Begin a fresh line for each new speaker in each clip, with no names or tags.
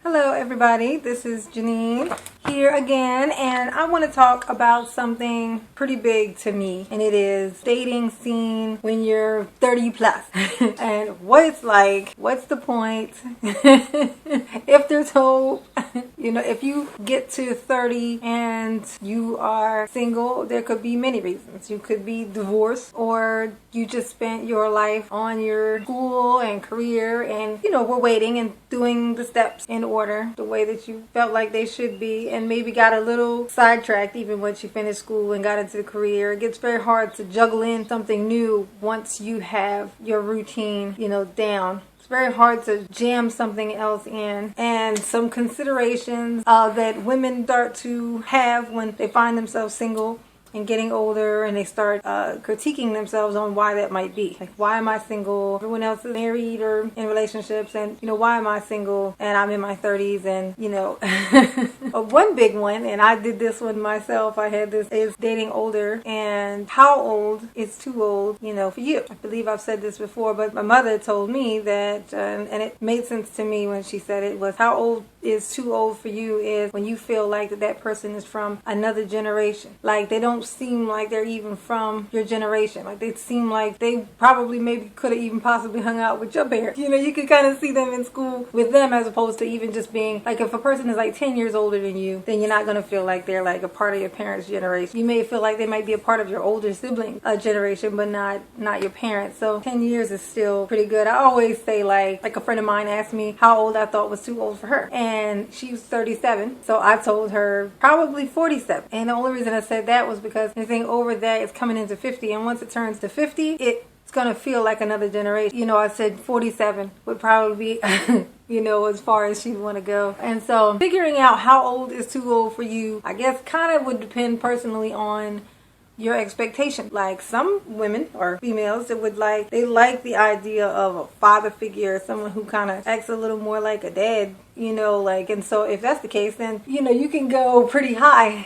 Hello everybody, this is Janine here again, and I want to talk about something pretty big to me, and it is dating scene when you're 30 plus and what it's like, what's the point, if there's hope. If you get to 30 and you are single, there could be many reasons. You could be divorced, or you just spent your life on your school and career and we're waiting and doing the steps in order the way that you felt like they should be, and maybe got a little sidetracked even once you finished school and got into the career. It gets very hard to juggle in something new once you have your routine down. Very hard to jam something else in. And some considerations that women start to have when they find themselves single and getting older, and they start critiquing themselves on why that might be. Like, why am I single? Everyone else is married or in relationships, and why am I single and I'm in my 30s? And one big one, and I did this one myself, I had this, is dating older, and how old is too old for you. I believe I've said this before, but my mother told me that, and it made sense to me when she said it, was how old is too old for you is when you feel like that person is from another generation. Like, they don't seem like they're even from your generation. Like, they seem like they probably maybe could have even possibly hung out with your parents. You could kind of see them in school with them, as opposed to even just being like, if a person is like 10 years older than you, then you're not going to feel like they're like a part of your parents' generation. You may feel like they might be a part of your older sibling generation, but not your parents. So 10 years is still pretty good. I always say, like a friend of mine asked me how old I thought was too old for her, and she was 37, so I told her probably 47. And the only reason I said that was because anything over that is coming into 50, and once it turns to 50, it's gonna feel like another generation. I said 47 would probably be as far as she'd want to go. And so figuring out how old is too old for you, I guess, kind of would depend personally on your expectation. Like, some women or females that they like the idea of a father figure, someone who kind of acts a little more like a dad, and so if that's the case, then you can go pretty high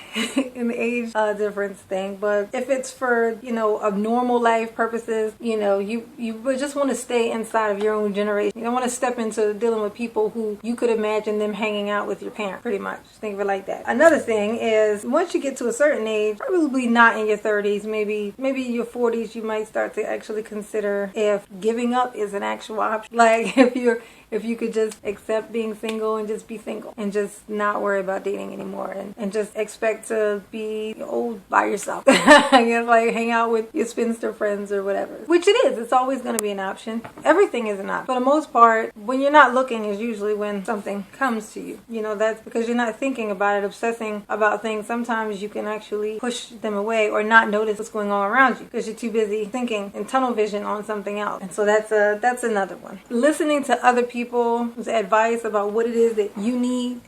in the age difference thing. But if it's for a normal life purposes, you would just want to stay inside of your own generation. You don't want to step into dealing with people who you could imagine them hanging out with your parents, pretty much. Think of it like that. Another thing is, once you get to a certain age, probably not in your 30s, maybe your 40s, you might start to actually consider if giving up is an actual option. Like, if you could just accept being single and just be single and just not worry about dating anymore, and just expect to be old by yourself. I guess, like, hang out with your spinster friends or whatever. Which it is. It's always going to be an option. Everything is an option. For the most part, when you're not looking is usually when something comes to you. That's because you're not thinking about it, obsessing about things. Sometimes you can actually push them away or not notice what's going on around you because you're too busy thinking in tunnel vision on something else. And so that's another one. Listening to other people's advice about what it is that you need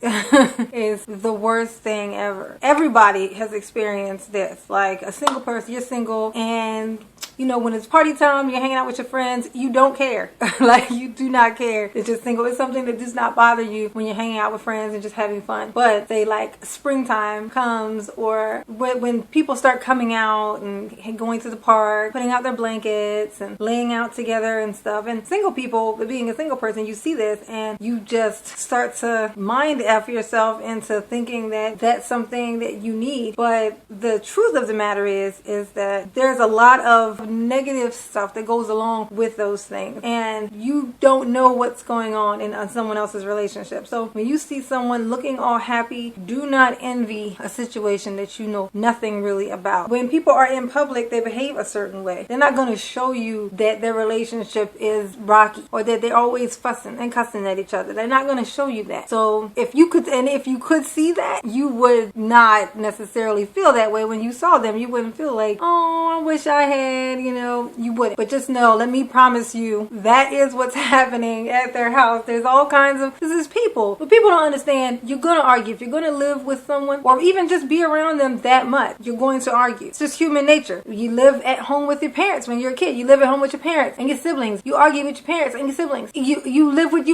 is the worst thing ever. Everybody has experienced this. Like, a single person, you're single, and when it's party time, you're hanging out with your friends, you don't care. Like, you do not care. It's just single. It's something that does not bother you when you're hanging out with friends and just having fun. But say, like, springtime comes, or when people start coming out and going to the park, putting out their blankets and laying out together and stuff. And single people, being a single person, you see this and you just start to mind F yourself into thinking that that's something that you need. But the truth of the matter is that there's a lot of negative stuff that goes along with those things, and you don't know what's going on in someone else's relationship. So when you see someone looking all happy, do not envy a situation that you know nothing really about. When people are in public, they behave a certain way. They're not going to show you that their relationship is rocky or that they're always fussing and cussing at each other. They're not going to show you that. So if you could see that, you would not necessarily feel that way when you saw them. You wouldn't feel like, oh, I wish I had, you wouldn't. But just know, let me promise you, that is what's happening at their house. There's all kinds of, this is people. But people don't understand, you're going to argue. If you're going to live with someone or even just be around them that much, you're going to argue. It's just human nature. You live at home with your parents when you're a kid. You live at home with your parents and your siblings. You argue with your parents and your siblings. You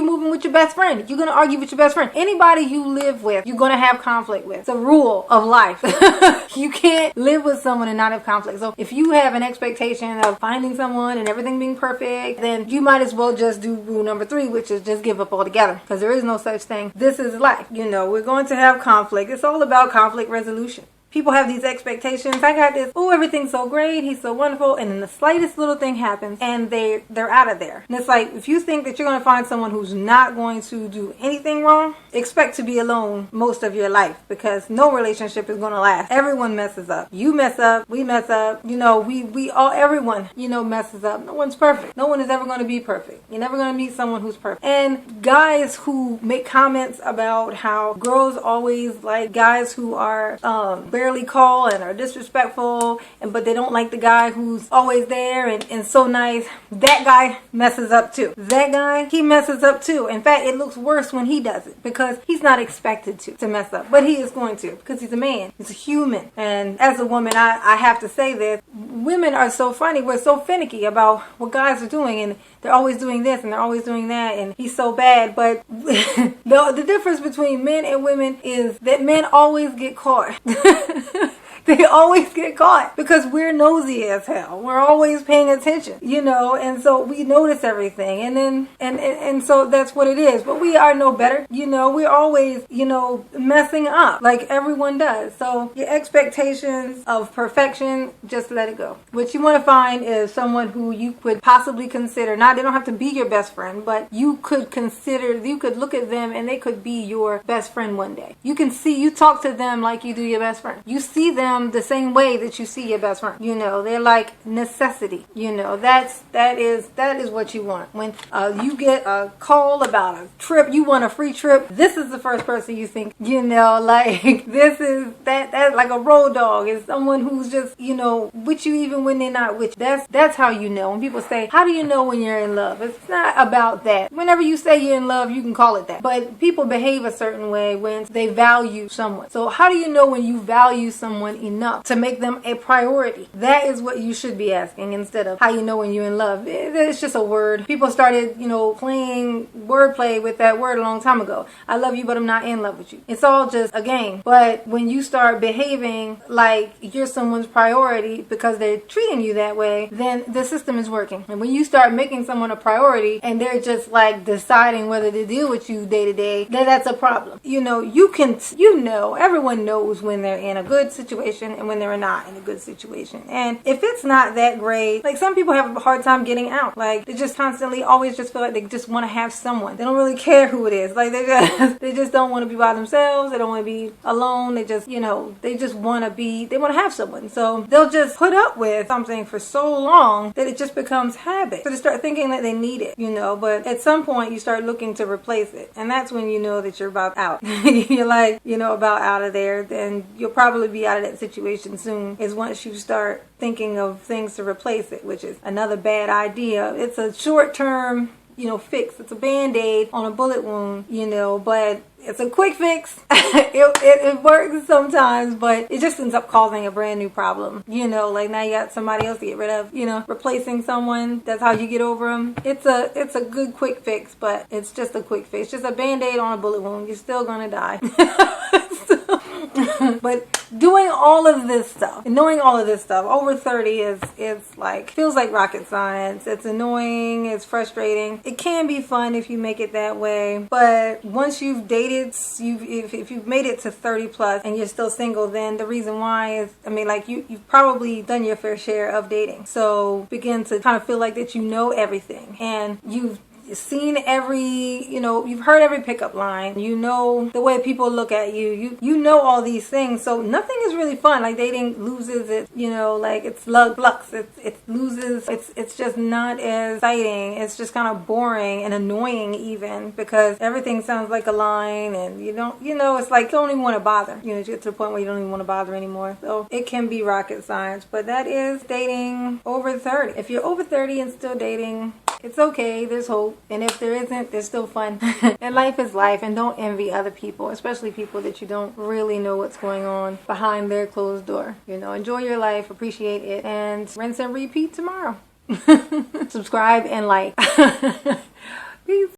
moving with your best friend. You're going to argue with your best friend. Anybody you live with, you're going to have conflict with. It's a rule of life. You can't live with someone and not have conflict. So if you have an expectation expectation of finding someone and everything being perfect, then you might as well just do rule number 3, which is just give up altogether, because there is no such thing. This is life. We're going to have conflict. It's all about conflict resolution. People have these expectations. I got this. Oh, everything's so great. He's so wonderful. And then the slightest little thing happens and they're out of there. And it's like, if you think that you're going to find someone who's not going to do anything wrong, expect to be alone most of your life, because no relationship is going to last. Everyone messes up. You mess up. We mess up. Everyone, messes up. No one's perfect. No one is ever going to be perfect. You're never going to meet someone who's perfect. And guys who make comments about how girls always like guys who are, barely call and are disrespectful, but they don't like the guy who's always there and so nice, that guy messes up too. That guy, he messes up too. In fact, it looks worse when he does it, because he's not expected to mess up, but he is going to, because he's a man. He's a human. And as a woman, I have to say this. Women are so funny. We're so finicky about what guys are doing, and they're always doing this and they're always doing that, and he's so bad. But the difference between men and women is that men always get caught. They always get caught because we're nosy as hell. We're always paying attention, and so we notice everything, and then and so that's what it is. But we are no better, we're always, messing up like everyone does. So your expectations of perfection, just let it go. What you want to find is someone who you could possibly consider, they don't have to be your best friend, but you could look at them and they could be your best friend one day. You talk to them like you do your best friend. You see them the same way that you see your best friend. They're like necessity. That is what you want. When you get a call about a trip, you want a free trip, this is the first person you think, like this is that's like a road dog. It's someone who's just, with you even when they're not with you. That's how you know. When people say, how do you know when you're in love? It's not about that. Whenever you say you're in love, you can call it that. But people behave a certain way when they value someone. So how do you know when you value someone enough to make them a priority? That is what you should be asking, instead of how you know when you're in love. It's just a word. People started, playing wordplay with that word a long time ago. I love you, but I'm not in love with you. It's all just a game. But when you start behaving like you're someone's priority because they're treating you that way, then the system is working. And when you start making someone a priority and they're just like deciding whether to deal with you day to day, that's a problem. Everyone knows when they're in a good situation and when they're not in a good situation. And if it's not that great, like some people have a hard time getting out. Like they just constantly always just feel like they just want to have someone. They don't really care who it is. Like they just don't want to be by themselves. They don't want to be alone. They just, they want to have someone. So they'll just put up with something for so long that it just becomes habit. So they start thinking that they need it, but at some point you start looking to replace it. And that's when you know that you're about out. You're like, about out of there. Then you'll probably be out of that situation soon, is once you start thinking of things to replace it, which is another bad idea. It's a short-term, fix. It's a band-aid on a bullet wound, but it's a quick fix. It works sometimes, but it just ends up causing a brand new problem. Like now you got somebody else to get rid of, replacing someone. That's how you get over them. It's a good quick fix, but it's just a quick fix. Just a band-aid on a bullet wound. You're still gonna die. But doing all of this stuff and knowing all of this stuff over 30 is like, feels like rocket science. It's annoying. It's frustrating. It can be fun if you make it that way. But once you've dated, if you've made it to 30 plus and you're still single, then the reason why is, you've probably done your fair share of dating. So begin to kind of feel like that everything, and you've seen you've heard every pickup line, the way people look at you, you know all these things. So nothing is really fun. Like dating loses its, like it's flux. It loses, it's just not as exciting. It's just kind of boring and annoying even, because everything sounds like a line, and it's like you don't even want to bother. You get to the point where you don't even want to bother anymore. So it can be rocket science, but that is dating over 30. If you're over 30 and still dating, it's okay. There's hope. And if there isn't, there's still fun. And life is life. And don't envy other people, especially people that you don't really know what's going on behind their closed door. Enjoy your life, appreciate it, and rinse and repeat tomorrow. Subscribe and like. Peace.